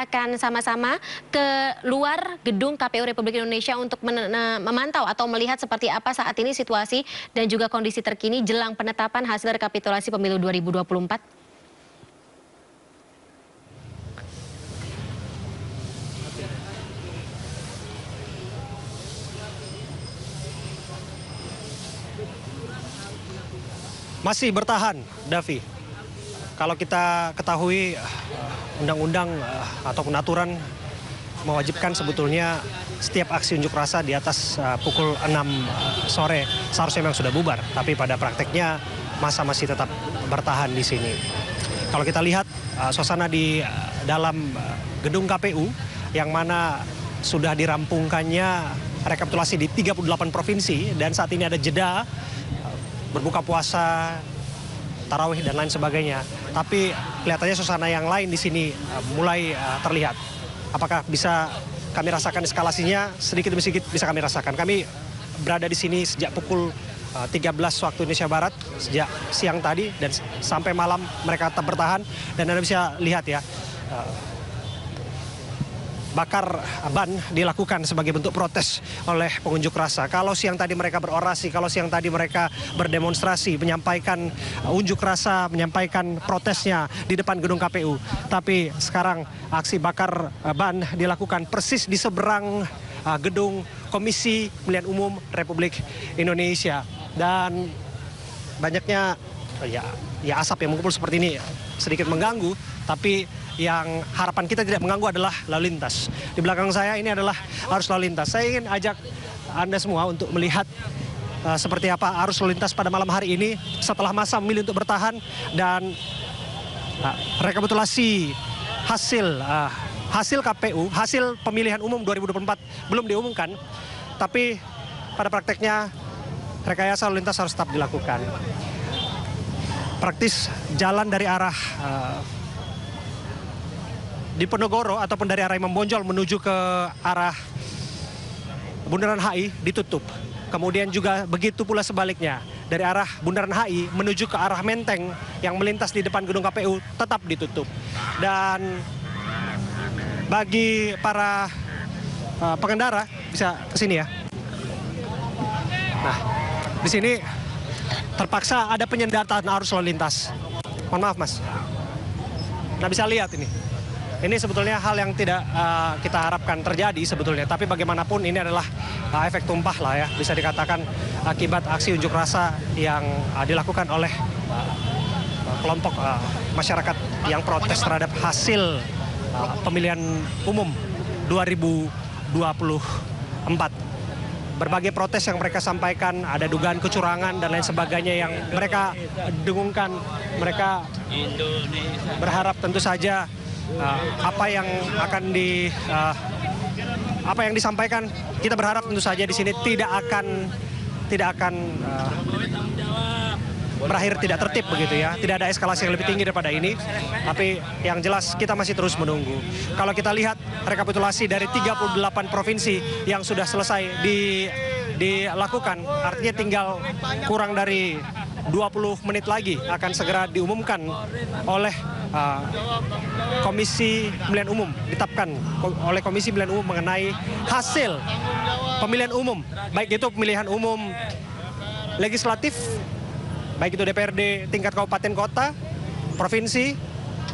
akan sama-sama ke luar gedung KPU Republik Indonesia untuk memantau atau melihat seperti apa saat ini situasi dan juga kondisi terkini jelang penetapan hasil rekapitulasi pemilu 2024. Masih bertahan, Davi. Kalau kita ketahui undang-undang ataupun aturan mewajibkan sebetulnya setiap aksi unjuk rasa di atas pukul 6 sore seharusnya memang sudah bubar. Tapi pada prakteknya masa masih tetap bertahan di sini. Kalau kita lihat suasana di dalam gedung KPU yang mana sudah dirampungkannya rekapitulasi di 38 provinsi dan saat ini ada jeda berbuka puasa, tarawih dan lain sebagainya. Tapi kelihatannya suasana yang lain di sini mulai terlihat. Apakah bisa kami rasakan eskalasinya? Sedikit demi sedikit bisa kami rasakan. Kami berada di sini sejak pukul 13 waktu Indonesia Barat, sejak siang tadi dan sampai malam mereka tetap bertahan. Dan Anda bisa lihat ya, bakar ban dilakukan sebagai bentuk protes oleh pengunjuk rasa. Kalau siang tadi mereka berorasi, kalau siang tadi mereka berdemonstrasi, menyampaikan unjuk rasa, menyampaikan protesnya di depan gedung KPU. Tapi sekarang aksi bakar ban dilakukan persis di seberang gedung Komisi Pemilihan Umum Republik Indonesia. Dan banyaknya ya asap yang mengumpul seperti ini sedikit mengganggu, tapi yang harapan kita tidak mengganggu adalah lalu lintas. Di belakang saya ini adalah arus lalu lintas. Saya ingin ajak Anda semua untuk melihat seperti apa arus lalu lintas pada malam hari ini setelah masa memilih untuk bertahan dan rekapitulasi hasil KPU, hasil pemilihan umum 2024 belum diumumkan. Tapi pada prakteknya rekayasa lalu lintas harus tetap dilakukan. Praktis jalan dari arah Diponegoro ataupun dari arah Imam Bonjol menuju ke arah Bundaran HI ditutup. Kemudian juga begitu pula sebaliknya. Dari arah Bundaran HI menuju ke arah Menteng yang melintas di depan gedung KPU tetap ditutup. Dan bagi para pengendara bisa ke sini ya. Nah, di sini terpaksa ada penyendataan arus lalu lintas. Mohon maaf, Mas. Nah, bisa lihat ini. Ini sebetulnya hal yang tidak kita harapkan terjadi sebetulnya. Tapi bagaimanapun ini adalah efek tumpah lah ya. Bisa dikatakan akibat aksi unjuk rasa yang dilakukan oleh kelompok masyarakat yang protes terhadap hasil pemilihan umum 2024. Berbagai protes yang mereka sampaikan, ada dugaan kecurangan dan lain sebagainya yang mereka dengungkan. Mereka berharap tentu saja apa yang disampaikan, kita berharap tentu saja di sini tidak akan berakhir tidak tertib begitu ya. Tidak ada eskalasi yang lebih tinggi daripada ini. Tapi yang jelas kita masih terus menunggu. Kalau kita lihat rekapitulasi dari 38 provinsi yang sudah selesai dilakukan, artinya tinggal kurang dari 20 menit lagi akan segera diumumkan oleh Komisi Pemilihan Umum, ditetapkan oleh Komisi Pemilihan Umum mengenai hasil pemilihan umum, baik itu pemilihan umum legislatif, baik itu DPRD tingkat kabupaten kota, provinsi,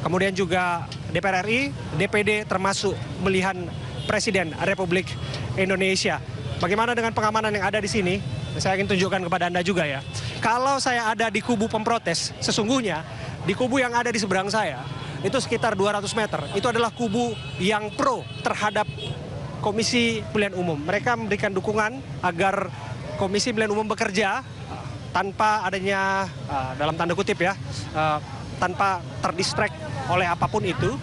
kemudian juga DPR RI, DPD, termasuk pemilihan Presiden Republik Indonesia. Bagaimana dengan pengamanan yang ada di sini? Saya ingin tunjukkan kepada Anda juga ya. Kalau saya ada di kubu pemprotes, sesungguhnya di kubu yang ada di seberang saya, itu sekitar 200 meter. Itu adalah kubu yang pro terhadap Komisi Pemilihan Umum. Mereka memberikan dukungan agar Komisi Pemilihan Umum bekerja tanpa adanya, dalam tanda kutip ya, tanpa terdistract oleh apapun itu.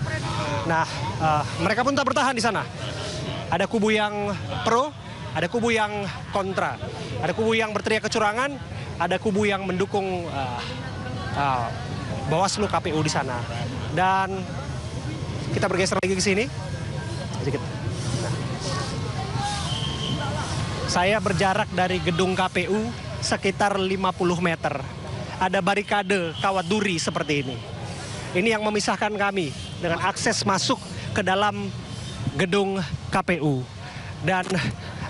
Nah, mereka pun tak bertahan di sana. Ada kubu yang pro, ada kubu yang kontra. Ada kubu yang berteriak kecurangan, ada kubu yang mendukung Bawaslu KPU di sana. Dan kita bergeser lagi ke sini. Sedikit. Saya berjarak dari gedung KPU sekitar 50 meter. Ada barikade kawat duri seperti ini. Ini yang memisahkan kami dengan akses masuk ke dalam gedung KPU. Dan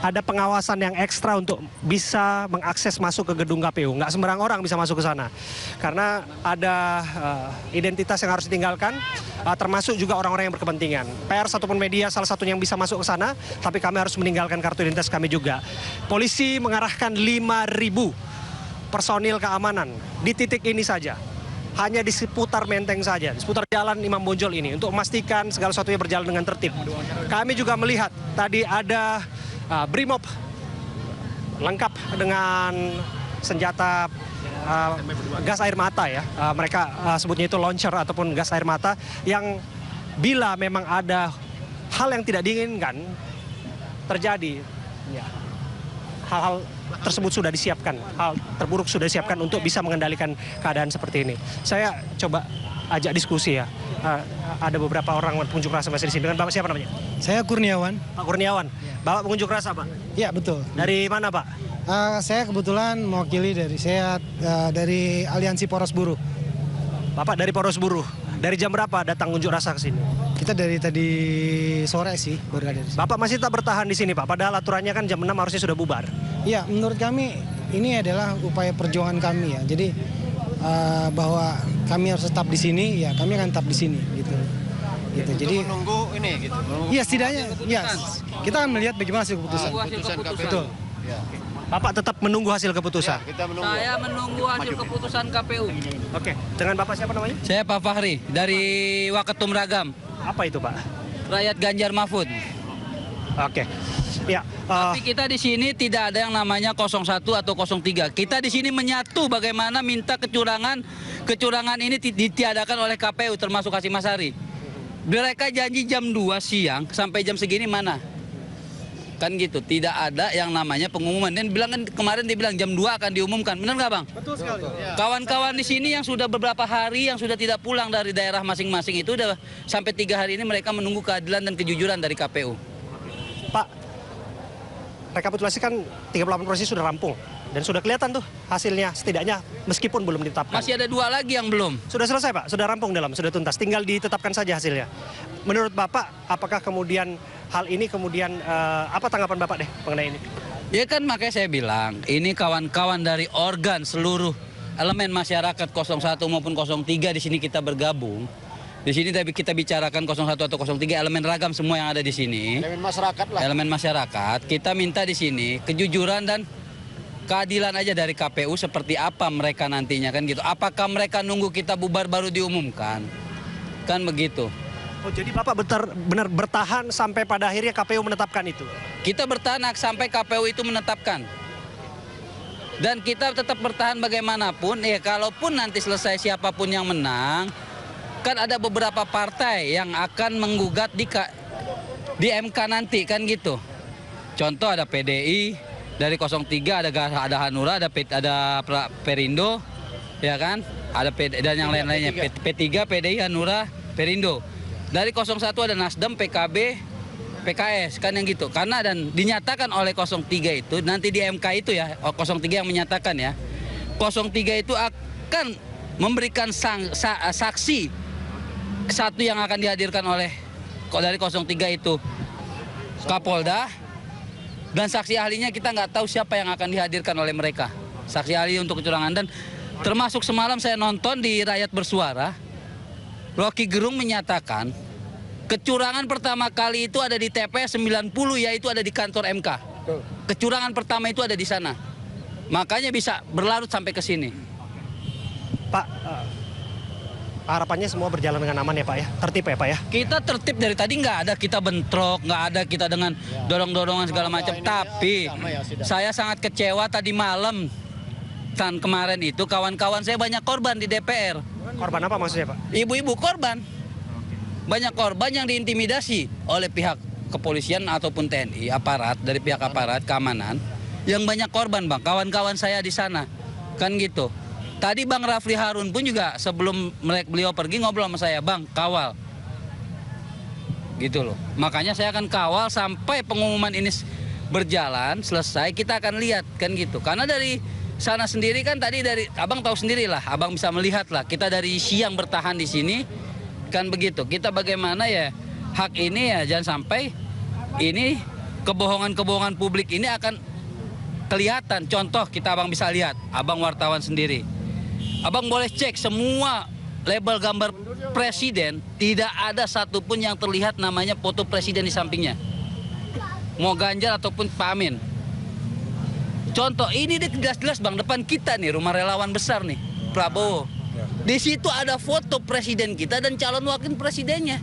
ada pengawasan yang ekstra untuk bisa mengakses masuk ke gedung KPU. Nggak sembarang orang bisa masuk ke sana. Karena ada identitas yang harus ditinggalkan, termasuk juga orang-orang yang berkepentingan. Pers ataupun media salah satunya yang bisa masuk ke sana, tapi kami harus meninggalkan kartu identitas kami juga. Polisi mengarahkan 5.000 personil keamanan di titik ini saja. Hanya di seputar Menteng saja, di seputar jalan Imam Bonjol ini untuk memastikan segala sesuatunya berjalan dengan tertib. Kami juga melihat tadi ada Brimob lengkap dengan senjata gas air mata ya. Mereka sebutnya itu launcher ataupun gas air mata yang bila memang ada hal yang tidak diinginkan terjadi, ya, hal-hal tersebut sudah disiapkan, hal terburuk sudah disiapkan untuk bisa mengendalikan keadaan seperti ini. Saya coba ajak diskusi ya. Ada beberapa orang pengunjuk rasa masih di sini. Dengan Bapak siapa namanya? Saya Kurniawan. Pak Kurniawan. Bapak pengunjuk rasa, Pak? Ya, betul. Dari mana, Pak? Saya kebetulan mewakili dari Aliansi Poros Buruh. Bapak dari Poros Buruh. Dari jam berapa datang unjuk rasa ke sini? Kita dari tadi sore sih baru ada di sini. Bapak masih tetap bertahan di sini, Pak? Padahal aturannya kan jam 6 harusnya sudah bubar. Ya, menurut kami ini adalah upaya perjuangan kami ya. Jadi bahwa kami harus tetap di sini, ya kami akan tetap di sini gitu. Jadi menunggu ini gitu. ya setidaknya ya kita akan melihat bagaimana hasil keputusan. Keputusan KPU. Betul. Ya. Bapak tetap menunggu hasil keputusan? Ya, kita menunggu. Saya menunggu hasil keputusan KPU. Oke. Dengan Bapak siapa namanya? Saya Pak Fahri dari Waketum Ragam, Apa itu, Pak? rakyat Ganjar Mahfud. Oke. Ya, Tapi kita di sini tidak ada yang namanya 01 atau 03. Kita di sini menyatu bagaimana minta kecurangan ini ditiadakan oleh KPU termasuk Hasyim Asyari. Mereka janji jam 2 siang sampai jam segini mana? Kan gitu, tidak ada yang namanya pengumuman. Dan bilang kan kemarin dibilang jam 2 akan diumumkan. Benar nggak, Bang? Betul sekali. Kawan-kawan di sini yang sudah beberapa hari yang sudah tidak pulang dari daerah masing-masing itu udah sampai 3 hari ini mereka menunggu keadilan dan kejujuran dari KPU. Pak, rekapitulasi kan 38% sudah rampung. Dan sudah kelihatan tuh hasilnya setidaknya meskipun belum ditetapkan. Masih ada 2 lagi yang belum. Sudah selesai, Pak? Sudah rampung sudah tuntas. Tinggal ditetapkan saja hasilnya. Menurut Bapak, apakah kemudian hal ini kemudian apa tanggapan Bapak deh mengenai ini? Ya kan makanya saya bilang, ini kawan-kawan dari organ seluruh elemen masyarakat 01 maupun 03 di sini kita bergabung. Di sini kita bicarakan 01 atau 03 elemen ragam semua yang ada di sini. Elemen masyarakat lah. Elemen masyarakat, kita minta di sini kejujuran dan keadilan aja dari KPU seperti apa mereka nantinya kan gitu. Apakah mereka nunggu kita bubar baru diumumkan? Kan begitu. Oh, jadi Bapak benar bertahan sampai pada akhirnya KPU menetapkan itu? Kita bertahan sampai KPU itu menetapkan. Dan kita tetap bertahan bagaimanapun, ya kalaupun nanti selesai siapapun yang menang, kan ada beberapa partai yang akan menggugat di MK nanti kan gitu. Contoh ada PDI, dari 03 ada Hanura, ada Perindo, ya kan? Ada dan yang lain-lainnya, P3, PDI, Hanura, Perindo. Dari 01 ada Nasdem, PKB, PKS, kan yang gitu. Karena dan dinyatakan oleh 03 itu, nanti di MK itu ya, 03 yang menyatakan ya, 03 itu akan memberikan saksi satu yang akan dihadirkan oleh dari 03 itu Kapolda, dan saksi ahlinya kita nggak tahu siapa yang akan dihadirkan oleh mereka. Saksi ahli untuk kecurangan. Dan termasuk semalam saya nonton di Rakyat Bersuara, Rocky Gerung menyatakan kecurangan pertama kali itu ada di TPS 90, yaitu ada di kantor MK. Kecurangan pertama itu ada di sana. Makanya bisa berlarut sampai ke sini. Pak, harapannya semua berjalan dengan aman ya Pak ya? Tertib ya Pak ya? Kita tertib dari tadi, nggak ada kita bentrok, nggak ada kita dengan dorong-dorongan segala macam. Tapi saya sangat kecewa tadi malam dan kemarin itu kawan-kawan saya banyak korban di DPR. Korban apa maksudnya Pak? Ibu-ibu korban. Banyak korban yang diintimidasi oleh pihak kepolisian ataupun TNI, aparat, dari pihak aparat keamanan. Yang banyak korban, Bang, kawan-kawan saya di sana. Kan gitu. Tadi Bang Rafli Harun pun juga sebelum beliau pergi ngobrol sama saya, Bang, kawal. Gitu loh. Makanya saya akan kawal sampai pengumuman ini berjalan, selesai, kita akan lihat, kan gitu. Karena dari sana sendiri kan tadi dari, Abang tahu sendirilah, Abang bisa melihat lah. Kita dari siang bertahan di sini, kan begitu. Kita bagaimana ya hak ini ya jangan sampai ini kebohongan-kebohongan publik ini akan kelihatan. Contoh kita abang bisa lihat, abang wartawan sendiri. Abang boleh cek semua label gambar presiden, tidak ada satupun yang terlihat namanya foto presiden di sampingnya. Mau Ganjar ataupun Pak Amin. Contoh ini jelas-jelas bang, depan kita nih rumah relawan besar nih, Prabowo. Di situ ada foto presiden kita dan calon wakil presidennya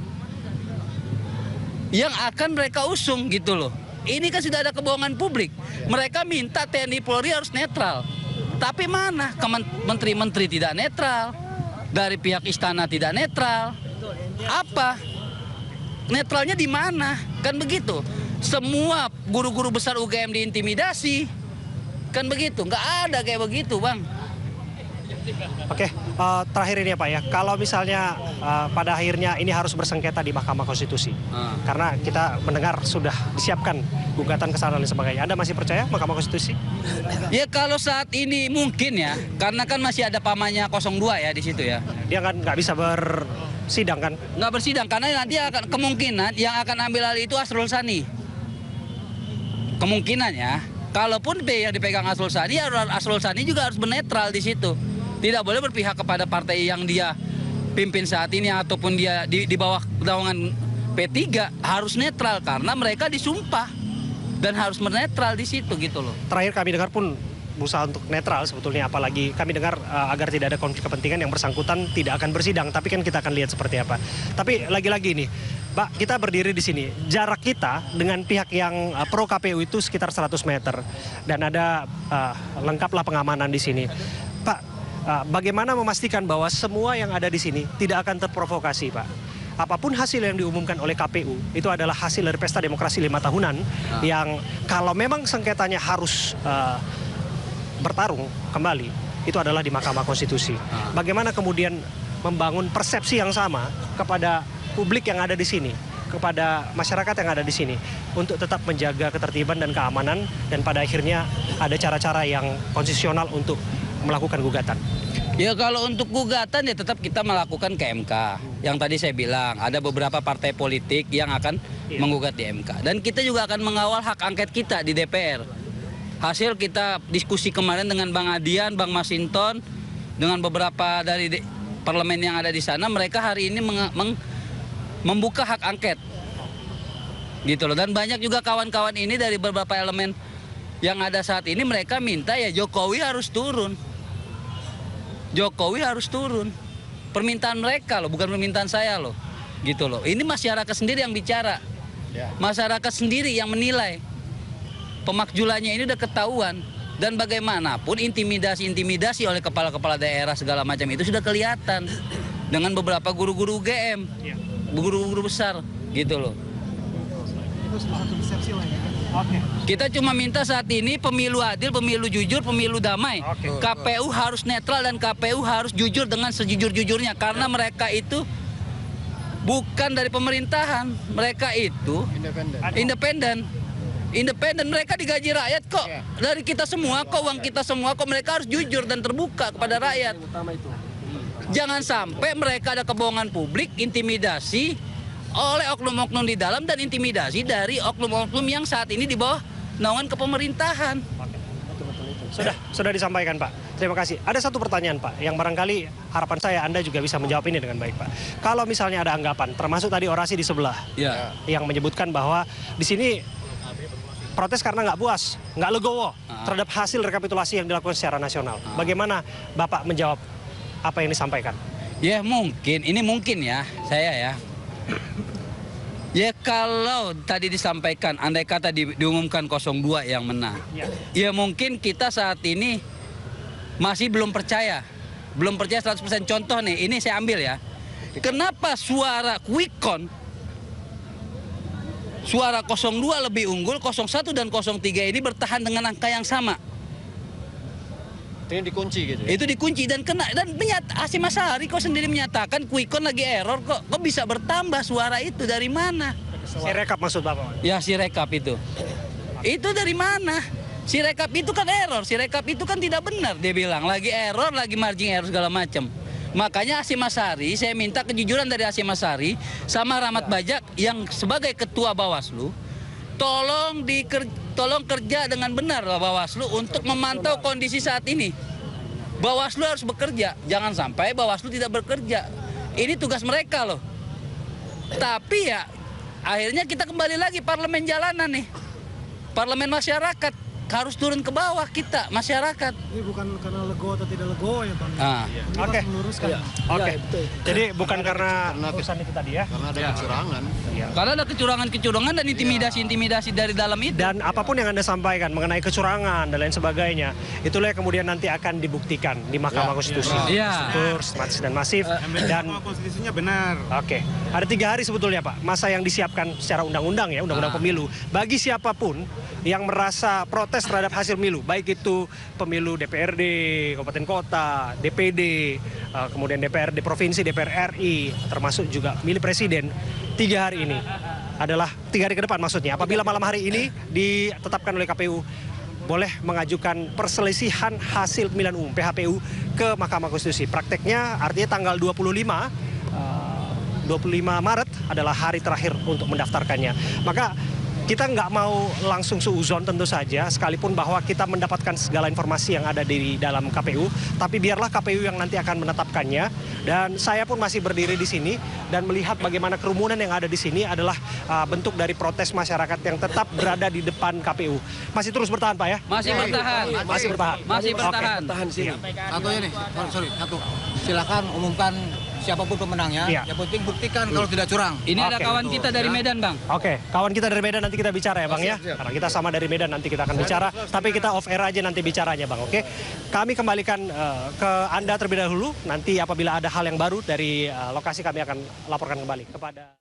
yang akan mereka usung gitu loh. Ini kan sudah ada kebohongan publik. Mereka minta TNI Polri harus netral. Tapi mana menteri-menteri tidak netral, dari pihak istana tidak netral. Apa? Netralnya di mana? Kan begitu. Semua guru-guru besar UGM diintimidasi. Kan begitu. Nggak ada kayak begitu, Bang. Oke, terakhir ini ya Pak ya, kalau misalnya pada akhirnya ini harus bersengketa di Mahkamah Konstitusi, karena kita mendengar sudah disiapkan gugatan kesalahan dan sebagainya, Anda masih percaya Mahkamah Konstitusi? Ya kalau saat ini mungkin ya, karena kan masih ada pamannya 02 ya di situ ya. Dia kan nggak bisa bersidang kan? Nggak bersidang, karena nanti akan kemungkinan yang akan ambil alih itu Asrul Sani. Kemungkinan ya, kalaupun yang dipegang Asrul Sani juga harus bernetral di situ. Tidak boleh berpihak kepada partai yang dia pimpin saat ini ataupun dia di bawah naungan P3, harus netral karena mereka disumpah dan harus menetral di situ gitu loh. Terakhir kami dengar pun berusaha untuk netral sebetulnya, apalagi kami dengar agar tidak ada konflik kepentingan yang bersangkutan tidak akan bersidang, tapi kan kita akan lihat seperti apa. Tapi lagi-lagi nih, Pak, kita berdiri di sini, jarak kita dengan pihak yang pro KPU itu sekitar 100 meter dan ada lengkaplah pengamanan di sini. Pak, bagaimana memastikan bahwa semua yang ada di sini tidak akan terprovokasi, Pak? Apapun hasil yang diumumkan oleh KPU, itu adalah hasil dari pesta demokrasi 5 tahunan yang kalau memang sengketanya harus bertarung kembali, itu adalah di Mahkamah Konstitusi. Bagaimana kemudian membangun persepsi yang sama kepada publik yang ada di sini, kepada masyarakat yang ada di sini, untuk tetap menjaga ketertiban dan keamanan, dan pada akhirnya ada cara-cara yang konstitusional untuk melakukan gugatan. Ya kalau untuk gugatan ya tetap kita melakukan ke MK. Yang tadi saya bilang ada beberapa partai politik yang akan menggugat di MK. Dan kita juga akan mengawal hak angket kita di DPR. Hasil kita diskusi kemarin dengan Bang Adian, Bang Masinton, dengan beberapa dari parlemen yang ada di sana, mereka hari ini membuka hak angket. Gitu loh. Dan banyak juga kawan-kawan ini dari beberapa elemen yang ada saat ini, mereka minta ya Jokowi harus turun. Jokowi harus turun. Permintaan mereka loh, bukan permintaan saya loh. Gitu loh. Ini masyarakat sendiri yang bicara. Masyarakat sendiri yang menilai. Pemakjulannya ini udah ketahuan. Dan bagaimanapun intimidasi oleh kepala-kepala daerah segala macam itu sudah kelihatan. Dengan beberapa guru-guru UGM. Guru-guru besar gitu loh. Itu salah satu persepsi lah ya. Kita cuma minta saat ini pemilu adil, pemilu jujur, pemilu damai. KPU harus netral dan KPU harus jujur dengan sejujur-jujurnya. Karena mereka itu bukan dari pemerintahan. Mereka itu independen. Mereka digaji rakyat kok. Dari kita semua kok, uang kita semua kok. Mereka harus jujur dan terbuka kepada rakyat. Jangan sampai mereka ada kebohongan publik, intimidasi oleh oknum-oknum di dalam dan intimidasi dari oknum-oknum yang saat ini di bawah naungan kepemerintahan. Sudah disampaikan Pak. Terima kasih. Ada satu pertanyaan Pak, yang barangkali harapan saya Anda juga bisa menjawab ini dengan baik Pak. Kalau misalnya ada anggapan, termasuk tadi orasi di sebelah, yang menyebutkan bahwa di sini protes karena nggak puas, nggak legowo terhadap hasil rekapitulasi yang dilakukan secara nasional. Bagaimana Bapak menjawab apa yang disampaikan? Ya mungkin, ini mungkin ya, saya ya. Ya kalau tadi disampaikan, andai kata diumumkan 02 yang menang. Ya mungkin kita saat ini masih belum percaya. Belum percaya 100%. Contoh nih, ini saya ambil ya. Kenapa suara quick count, suara 02 lebih unggul, 01 dan 03 ini bertahan dengan angka yang sama? Itu dikunci gitu ya? Itu dikunci dan kena, dan Hasyim Asyari kok sendiri menyatakan quick count lagi error, kok bisa bertambah suara itu dari mana? Sirekap maksud Bapak? Ya Sirekap itu. Itu dari mana? Sirekap itu kan error, Sirekap itu kan tidak benar, dia bilang lagi error, lagi margin error segala macam. Makanya Hasyim Asyari, saya minta kejujuran dari Hasyim Asyari sama Rahmat Bajak yang sebagai ketua Bawaslu, tolong kerja dengan benar Bawaslu untuk memantau kondisi saat ini. Bawaslu harus bekerja, jangan sampai Bawaslu tidak bekerja. Ini tugas mereka loh. Tapi ya akhirnya kita kembali lagi parlemen jalanan nih. Parlemen masyarakat. Harus turun ke bawah kita, masyarakat. Ini bukan karena legowo atau tidak legowo ya Bang. Oke. Meluruskan. Oke. Jadi bukan karena urusan itu tadi ya. Karena ada kecurangan. Karena ada kecurangan-kecurangan dan intimidasi-intimidasi dari dalam itu. Dan apapun yang Anda sampaikan mengenai kecurangan dan lain sebagainya, itulah yang kemudian nanti akan dibuktikan di Mahkamah Konstitusi. Struktur, sistematis dan masif. Dan Konstitusinya benar. Oke, ada 3 hari sebetulnya Pak, masa yang disiapkan secara undang-undang ya, undang-undang pemilu. Bagi siapapun yang merasa protes terhadap hasil pemilu, baik itu pemilu DPRD, kabupaten kota, DPD, kemudian DPRD provinsi, DPR RI, termasuk juga milih presiden, 3 hari ini adalah 3 hari ke depan maksudnya. Apabila malam hari ini ditetapkan oleh KPU, boleh mengajukan perselisihan hasil pemilihan umum PHPU ke Mahkamah Konstitusi. Prakteknya artinya tanggal 25 Maret adalah hari terakhir untuk mendaftarkannya. Maka kita nggak mau langsung suuzon tentu saja, sekalipun bahwa kita mendapatkan segala informasi yang ada di dalam KPU, tapi biarlah KPU yang nanti akan menetapkannya. Dan saya pun masih berdiri di sini dan melihat bagaimana kerumunan yang ada di sini adalah bentuk dari protes masyarakat yang tetap berada di depan KPU. Masih terus bertahan Pak ya? Masih bertahan. Masih bertahan. Masih bertahan. Tahan sini. Satunya nih, satu. Silakan umumkan siapapun pemenangnya. Yang penting buktikan kalau tidak curang. Ini ada kawan kita dari Medan, Bang. Oke, kawan kita dari Medan nanti kita bicara ya Bang ya. Karena kita sama dari Medan nanti kita akan bicara. Tapi kita off air aja nanti bicaranya Bang, oke? Kami kembalikan ke Anda terlebih dahulu. Nanti apabila ada hal yang baru dari lokasi kami akan laporkan kembali kepada...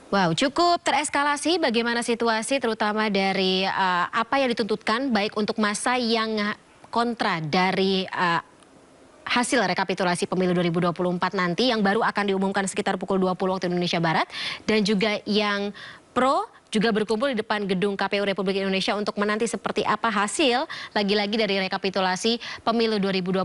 Wow, cukup tereskalasi bagaimana situasi terutama dari apa yang dituntutkan baik untuk masa yang kontra dari hasil rekapitulasi pemilu 2024 nanti yang baru akan diumumkan sekitar pukul 20 waktu Indonesia Barat, dan juga yang pro juga berkumpul di depan gedung KPU Republik Indonesia untuk menanti seperti apa hasil lagi-lagi dari rekapitulasi pemilu 2024.